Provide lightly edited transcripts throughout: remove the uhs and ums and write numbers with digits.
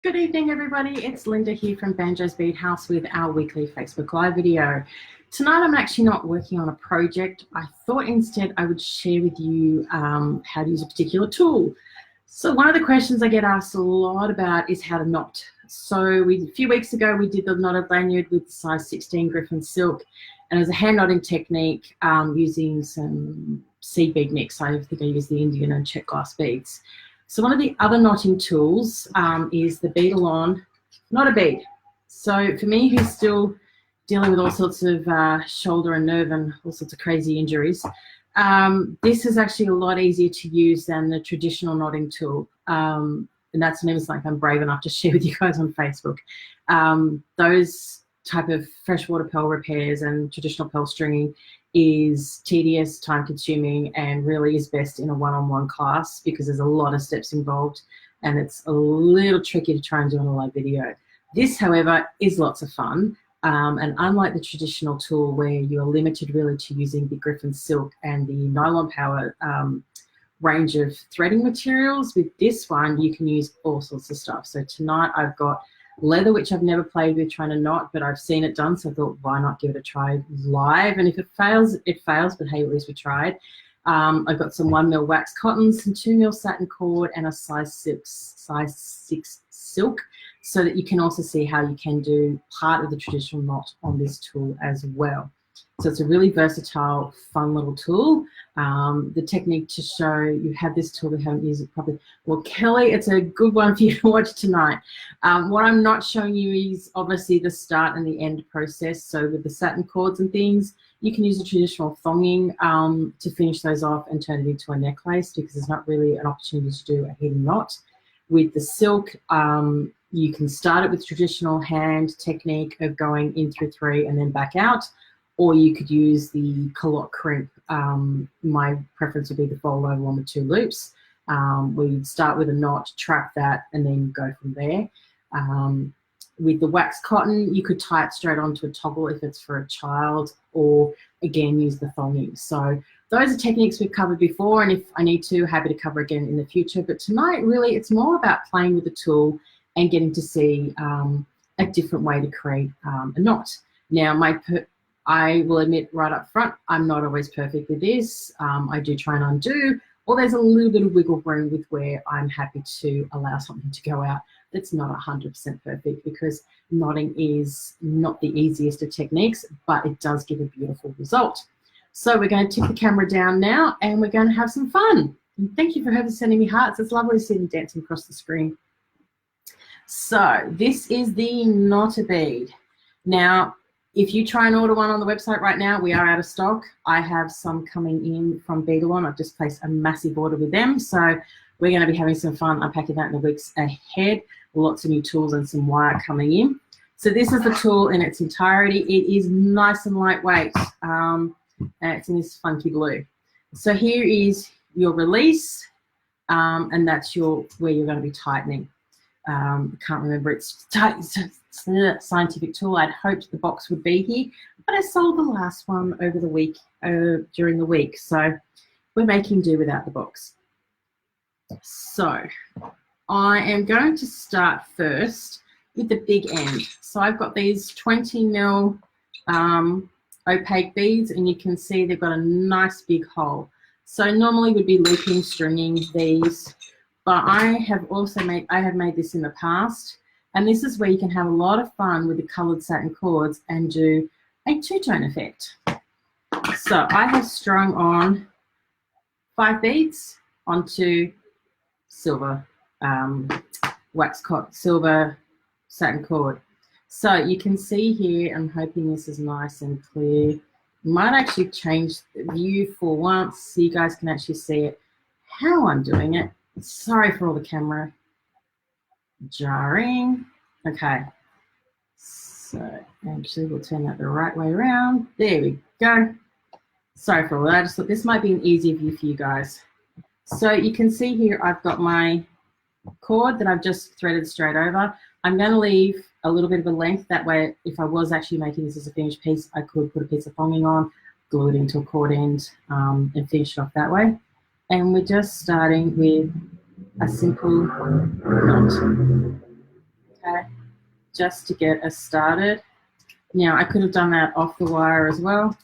Good evening, everybody. It's Lynda here from Banjo's Bead House with our weekly Facebook Live video. Tonight, I'm actually not working on a project. I thought instead I would share with you how to use a particular tool. So one of the questions I get asked a lot about is how to knot. So a few weeks ago, we did the knotted lanyard with size 16 Griffin silk, and it was a hand knotting technique using some seed bead mix. I think I used the Indian and check glass beads. So one of the other knotting tools is the Beadalon Knot. Bead. So for me, who's still dealing with all sorts of shoulder and nerve and all sorts of crazy injuries, this is actually a lot easier to use than the traditional knotting tool. And that's an image like I'm brave enough to share with you guys on Facebook. Those type of freshwater pearl repairs and traditional pearl stringing is tedious, time-consuming, and really is best in a one-on-one class because there's a lot of steps involved and it's a little tricky to try and do on a live video. This, however, is lots of fun, and unlike the traditional tool where you're limited really to using the Griffin silk and the nylon power range of threading materials, with this one you can use all sorts of stuff. So tonight I've got leather, which I've never played with trying to knot, but I've seen it done, so I thought, why not give it a try live? And if it fails, it fails, but hey, at least we tried. I've got some 1mm wax cotton, some 2mm satin cord, and a size 6 silk, so that you can also see how you can do part of the traditional knot on this tool as well. So it's a really versatile, fun little tool. The technique to show you have this tool, we haven't used it properly. Well, Kelly, it's a good one for you to watch tonight. What I'm not showing you is obviously the start and the end process. So with the satin cords and things, you can use a traditional thonging to finish those off and turn it into a necklace because there's not really an opportunity to do a hidden knot. With the silk, you can start it with traditional hand technique of going in through 3 and then back out, or you could use the culotte crimp. My preference would be the fold over on the 2 loops. We'd start with a knot, trap that, and then go from there. With the wax cotton, you could tie it straight onto a toggle if it's for a child, or again, use the thonging. So those are techniques we've covered before, and if I need to, happy to cover again in the future. But tonight, really, it's more about playing with the tool and getting to see a different way to create a knot. Now, I will admit right up front, I'm not always perfect with this. I do try and undo, or there's a little bit of wiggle room with where I'm happy to allow something to go out that's not 100% perfect, because knotting is not the easiest of techniques, but it does give a beautiful result. So we're going to tip the camera down now and we're going to have some fun. And thank you for sending me hearts. It's lovely to see them dancing across the screen. So this is the Knot Bead. Now, if you try and order one on the website right now, we are out of stock. I have some coming in from Beadalon. I've just placed a massive order with them. So we're going to be having some fun unpacking that in the weeks ahead. Lots of new tools and some wire coming in. So this is the tool in its entirety. It is nice and lightweight. And it's in this funky blue. So here is your release, and that's where you're going to be tightening. Can't remember its scientific tool. I'd hoped the box would be here, but I sold the last one over the week, during the week. So we're making do without the box. So I am going to start first with the big end. So I've got these 20mm opaque beads, and you can see they've got a nice big hole. So normally we'd be looping, stringing these, but I have made this in the past, and this is where you can have a lot of fun with the coloured satin cords and do a two-tone effect. So I have strung on 5 beads onto silver silver satin cord. So you can see here, I'm hoping this is nice and clear. Might actually change the view for once so you guys can actually see it, how I'm doing it. Sorry for all the camera jarring. Okay, so actually we'll turn that the right way around. There we go. Sorry for all that. I just thought this might be an easier view for you guys. So you can see here I've got my cord that I've just threaded straight over. I'm going to leave a little bit of a length, that way if I was actually making this as a finished piece, I could put a piece of thonging on, glue it into a cord end, and finish it off that way. And we're just starting with a simple knot. just to get us started. Now, I could have done that off the wire as well.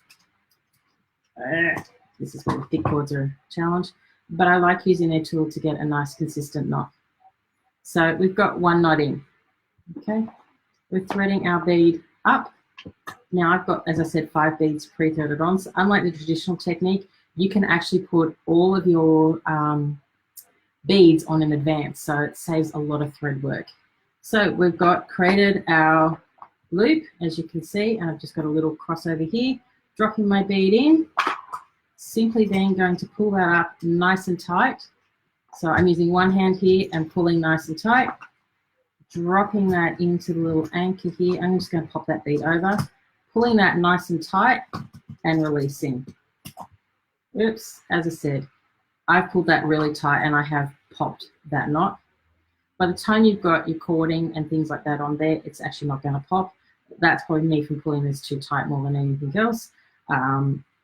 This is where the thick cords are a challenge, but I like using their tool to get a nice consistent knot. So we've got one knot in, okay? We're threading our bead up. Now I've got, as I said, 5 beads pre-threaded on. So unlike the traditional technique, you can actually put all of your beads on in advance, so it saves a lot of thread work. So we've got created our loop, as you can see, and I've just got a little crossover here, dropping my bead in, simply then going to pull that up nice and tight. So I'm using one hand here and pulling nice and tight, dropping that into the little anchor here. I'm just going to pop that bead over, pulling that nice and tight and releasing. Oops, as I said, I've pulled that really tight and I have popped that knot. By the time you've got your cording and things like that on there, it's actually not going to pop. That's probably me from pulling this too tight more than anything else.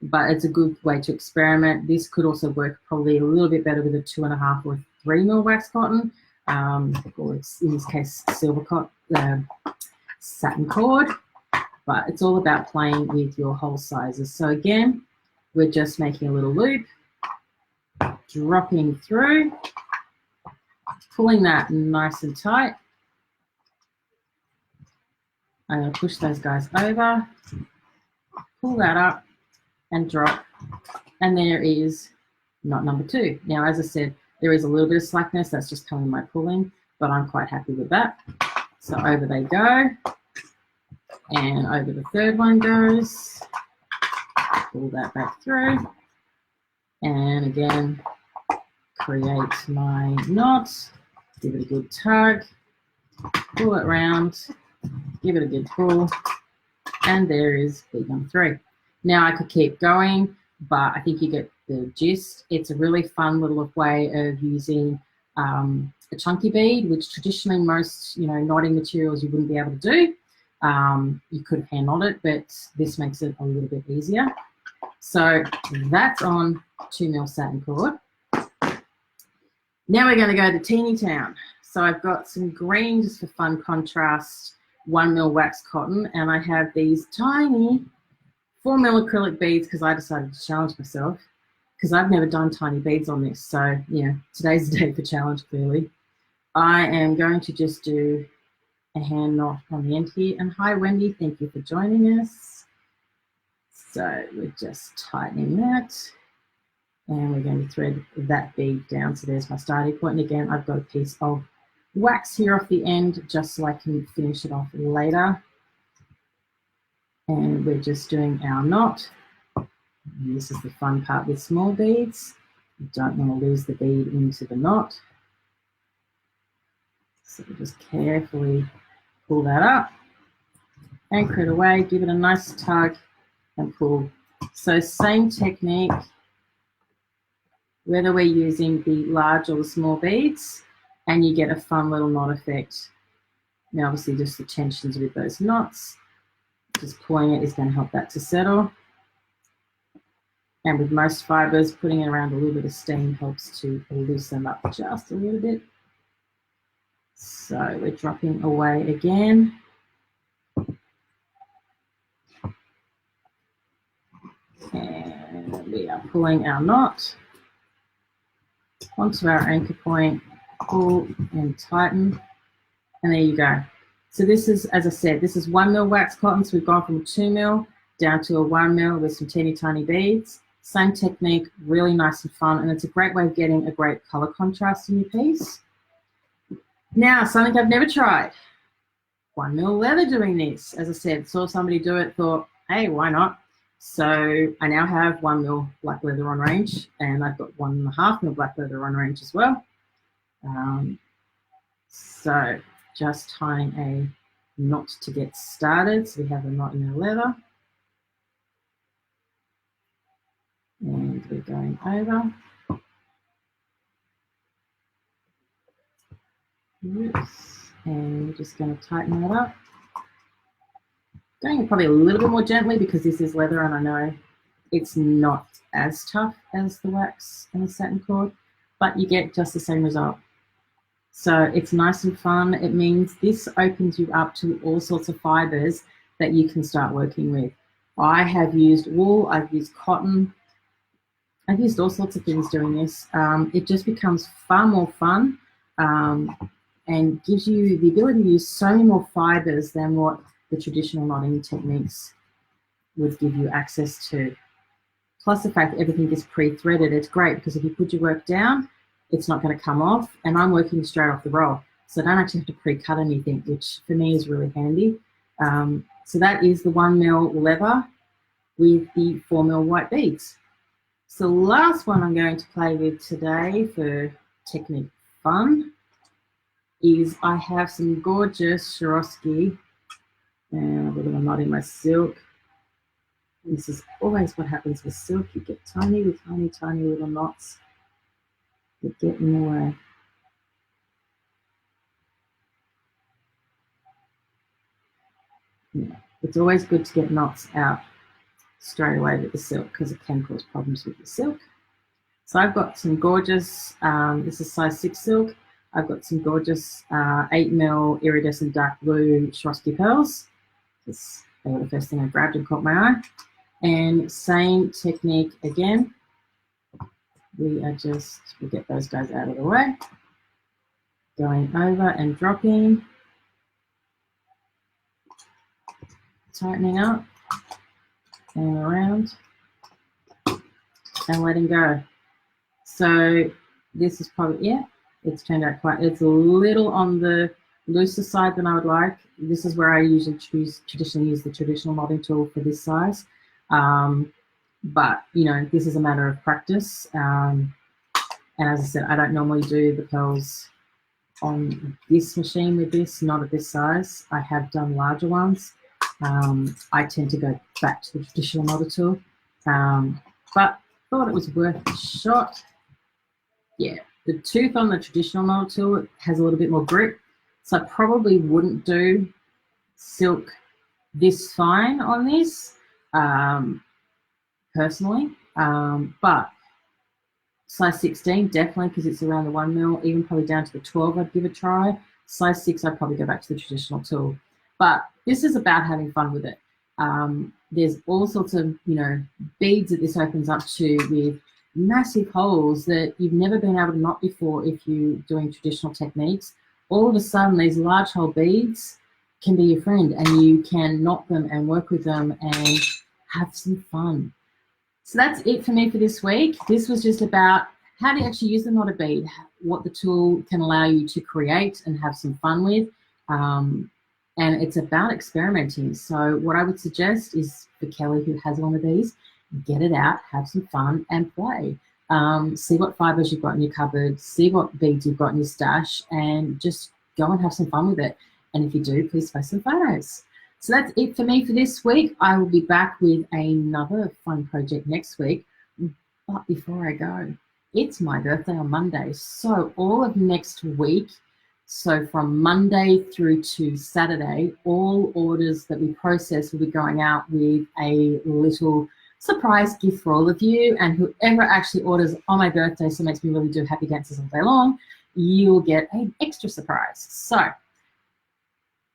But it's a good way to experiment. This could also work probably a little bit better with a 2.5 or 3 mil wax cotton, or it's, in this case, silver cotton, satin cord. But it's all about playing with your hole sizes. So again, we're just making a little loop, dropping through, pulling that nice and tight. I'm going to push those guys over, pull that up and drop, and there is knot number 2. Now, as I said, there is a little bit of slackness, that's just coming my pulling, but I'm quite happy with that. So over they go, and over the third one goes, pull that back through, and again, create my knot, give it a good tug, pull it round, give it a good pull, and there is bead number 3. Now I could keep going, but I think you get the gist. It's a really fun little way of using a chunky bead, which traditionally most knotting materials you wouldn't be able to do. You could hand knot it, but this makes it a little bit easier. So that's on 2 mil satin cord. Now we're going to go to Teeny Town. So I've got some green just for fun contrast, 1 mil wax cotton, and I have these tiny 4 mil acrylic beads because I decided to challenge myself because I've never done tiny beads on this. So yeah, today's the day for challenge, clearly. I am going to just do a hand knot on the end here. And hi, Wendy, thank you for joining us. So we're just tightening that. And we're going to thread that bead down. So there's my starting point. And again, I've got a piece of wax here off the end just so I can finish it off later. And we're just doing our knot. And this is the fun part with small beads. You don't want to lose the bead into the knot. So just carefully pull that up, anchor it away, give it a nice tug and pull. So same technique, whether we're using the large or the small beads, and you get a fun little knot effect. Now obviously just the tensions with those knots, just pulling it is going to help that to settle. And with most fibers, putting it around a little bit of steam helps to loosen up just a little bit. So we're dropping away again. And we are pulling our knot onto our anchor point, pull and tighten, and there you go. So this is, as I said, this is 1 mil wax cotton, so we've gone from 2 mil down to a 1 mil with some teeny tiny beads. Same technique, really nice and fun, and it's a great way of getting a great color contrast in your piece. Now, something I've never tried, 1 mil leather doing this. As I said, saw somebody do it, thought, hey, why not? So I now have 1 mil black leather on range, and I've got 1.5 mil black leather on range as well. So just tying a knot to get started. So we have a knot in our leather. And we're going over. Oops. And we're just going to tighten that up. Going probably a little bit more gently because this is leather and I know it's not as tough as the wax and the satin cord, but you get just the same result. So it's nice and fun. It means this opens you up to all sorts of fibers that you can start working with. I have used wool, I've used cotton, I've used all sorts of things doing this. It just becomes far more fun and gives you the ability to use so many more fibers than what the traditional knotting techniques would give you access to. Plus the fact that everything is pre-threaded, it's great because if you put your work down, it's not going to come off, and I'm working straight off the roll. So I don't actually have to pre-cut anything, which for me is really handy. So that is the 1mm leather with the 4mm white beads. So the last one I'm going to play with today for technique fun is I have some gorgeous Swarovski, and I've got a knot in my silk. This is always what happens with silk. You get tiny little knots that get in the way. Yeah. It's always good to get knots out straight away with the silk because it can cause problems with the silk. So I've got some gorgeous, this is size 6 silk. I've got some gorgeous 8mm iridescent dark blue Swarovski pearls. They were the first thing I grabbed and caught my eye. And same technique again. We'll get those guys out of the way. Going over and dropping. Tightening up and around and letting go. So this is probably, yeah, it's turned out it's a little on the looser side than I would like. This is where I usually traditionally use the traditional knotting tool for this size. But, you know, this is a matter of practice. And as I said, I don't normally do the pearls on this machine with this, not at this size. I have done larger ones. I tend to go back to the traditional knotter tool, but thought it was worth a shot. Yeah, the tooth on the traditional knotter tool has a little bit more grip, so I probably wouldn't do silk this fine on this personally, but size 16 definitely, because it's around the 1mm, even probably down to the 12 I'd give a try. Size 6 I'd probably go back to the traditional tool. But this is about having fun with it. There's all sorts of, you know, beads that this opens up to with massive holes that you've never been able to knot before if you're doing traditional techniques. All of a sudden, these large hole beads can be your friend, and you can knot them and work with them and have some fun. So that's it for me for this week. This was just about how to actually use the knotted bead, what the tool can allow you to create and have some fun with. And it's about experimenting. So what I would suggest is for Kelly, who has one of these, get it out, have some fun and play. See what fibers you've got in your cupboard, see what beads you've got in your stash, and just go and have some fun with it. And if you do, please post some photos. So that's it for me for this week. I will be back with another fun project next week. But before I go, it's my birthday on Monday. So all of next week, so from Monday through to Saturday, all orders that we process will be going out with a little surprise gift for all of you. And whoever actually orders on my birthday, so it makes me really do happy dances all day long, you'll get an extra surprise. So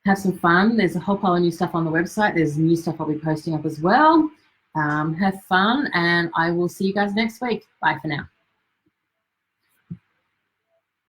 have some fun. There's a whole pile of new stuff on the website. There's new stuff I'll be posting up as well. Have fun, and I will see you guys next week. Bye for now.